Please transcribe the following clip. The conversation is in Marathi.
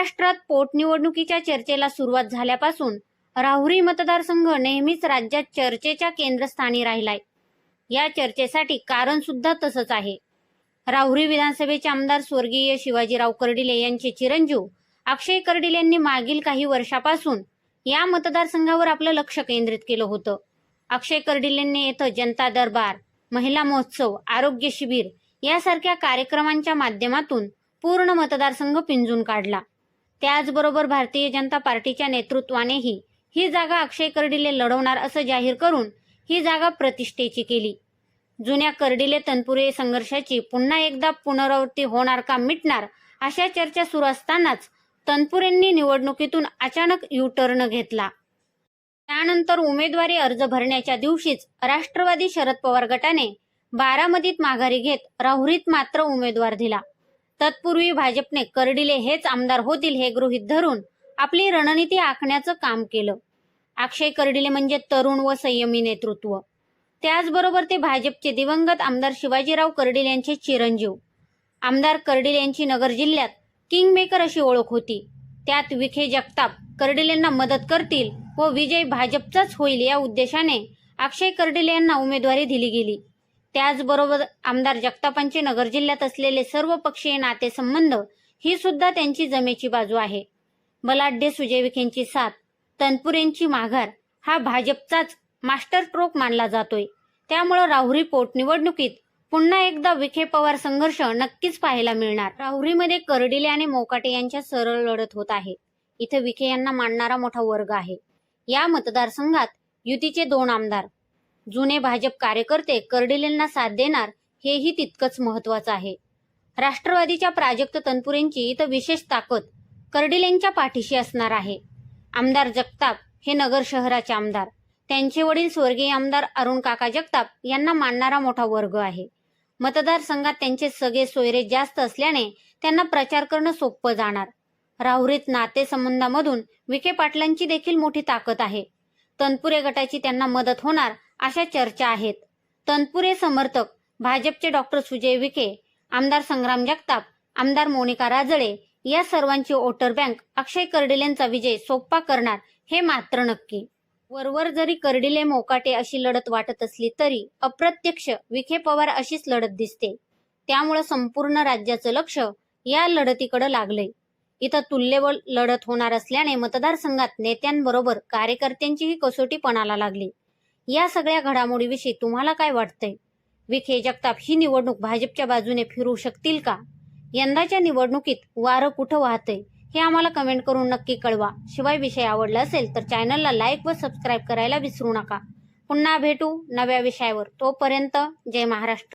महाराष्ट्रात पोटनिवडणुकीच्या चर्चेला सुरुवात झाल्यापासून राहुरी मतदारसंघ नेहमीच राज्यात चर्चेच्या केंद्रस्थानी राहिलाय. या चर्चेसाठी कारण सुद्धा तसंच आहे. राहुरी विधानसभेचे आमदार स्वर्गीय शिवाजीराव कर्डिले यांचे चिरंजीव अक्षय कर्डिले यांनी मागील काही वर्षापासून या मतदारसंघावर आपलं लक्ष केंद्रित केलं होतं. अक्षय कर्डिलेंनी येथे जनता दरबार, महिला महोत्सव, आरोग्य शिबिर यासारख्या कार्यक्रमांच्या माध्यमातून पूर्ण मतदारसंघ पिंजून काढला. त्याचबरोबर भारतीय जनता पार्टीच्या नेतृत्वानेही ही जागा अक्षय कर्डिले लढवणार असं जाहीर करून ही जागा प्रतिष्ठेची केली. जुन्या कर्डिले तनपुरे संघर्षाची पुन्हा एकदा पुनरावृत्ती होणार का मिटणार अशा चर्चा सुरू असतानाच तनपुरेंनी निवडणुकीतून अचानक यू-टर्न घेतला. त्यानंतर उमेदवारी अर्ज भरण्याच्या दिवशीच राष्ट्रवादी शरद पवार गटाने बारामतीत माघारी घेत राहुरीत मात्र उमेदवार दिला. तत्पूर्वी भाजपने कर्डिले हेच आमदार होतील हे गृहीत धरून आपली रणनीती आखण्याचं काम केलं. अक्षय कर्डिले म्हणजे तरुण व संयमी नेतृत्व. त्याचबरोबर ते भाजपचे दिवंगत आमदार शिवाजीराव कर्डिले यांचे चिरंजीव. आमदार कर्डिले यांची नगर जिल्ह्यात किंगमेकर अशी ओळख होती. त्यात विखे जगताप कर्डिलेंना मदत करतील व विजय भाजपचाच होईल या उद्देशाने अक्षय कर्डिले यांना उमेदवारी दिली गेली. त्याचबरोबर आमदार जगतापांचे नगर जिल्ह्यात असलेले सर्व पक्षीय नातेसंबंध ही सुद्धा त्यांची जमेची बाजू आहे. बलाढ्य सुजय विखेंची साथ, तनपुरेंची माघार हा भाजपचाच मास्टर स्ट्रोक मानला जातोय. त्यामुळे राहुरी पोटनिवडणुकीत पुन्हा एकदा विखे पवार संघर्ष नक्कीच पाहायला मिळणार. राहुरीमध्ये कर्डिले आणि मोकाटे यांच्या सरळ लढत होत आहे. इथे विखे यांना मानणारा मोठा वर्ग आहे. या मतदारसंघात युतीचे 2 आमदार, जुने भाजप कार्यकर्ते कर्डिलेंना साथ देणार हेही तितकंच महत्वाचं आहे. राष्ट्रवादीच्या प्राजक्त तनपुरेंची इथं विशेष ताकद कर्डिलेंच्या पाठीशी असणार आहे. आमदार जगताप हे नगर शहराचे आमदार, त्यांचे वडील स्वर्गीय आमदार अरुण काका जगताप यांना मानणारा मोठा वर्ग आहे. मतदारसंघात त्यांचे सगळे सोयरे जास्त असल्याने त्यांना प्रचार करणं सोपं जाणार. राहुरीत नातेसंबंधामधून विखे पाटलांची देखील मोठी ताकद आहे. तनपुरे गटाची त्यांना मदत होणार अशा चर्चा आहेत. तनपुरे समर्थक भाजपचे डॉक्टर सुजय विखे, आमदार संग्राम जगताप, आमदार मोनिका राजळे या सर्वांची वोटर बँक अक्षय कर्डिलेंचा विजय सोपा करणार हे मात्र नक्की. वरवर जरी कर्डिले मोकाटे अशी लढत वाटत असली तरी अप्रत्यक्ष विखे पवार अशीच लढत दिसते. त्यामुळे संपूर्ण राज्याचं लक्ष या लढतीकडे लागलंय. इथं तुल्यबळ लढत होणार असल्याने मतदारसंघात नेत्यांबरोबर कार्यकर्त्यांचीही कसोटी पणाला लागली. या सगळ्या घडामोडीविषयी तुम्हाला काय वाटतंय? विखे जगताप ही निवडणूक भाजपच्या बाजूने फिरू शकतील का? यंदाच्या निवडणुकीत वारं कुठं वाहतंय हे आम्हाला कमेंट करून नक्की कळवा. शिवाय विषय आवडला असेल तर चॅनलला लाईक व सबस्क्राईब करायला विसरू नका. पुन्हा भेटू नव्या विषयावर. तोपर्यंत जय महाराष्ट्र.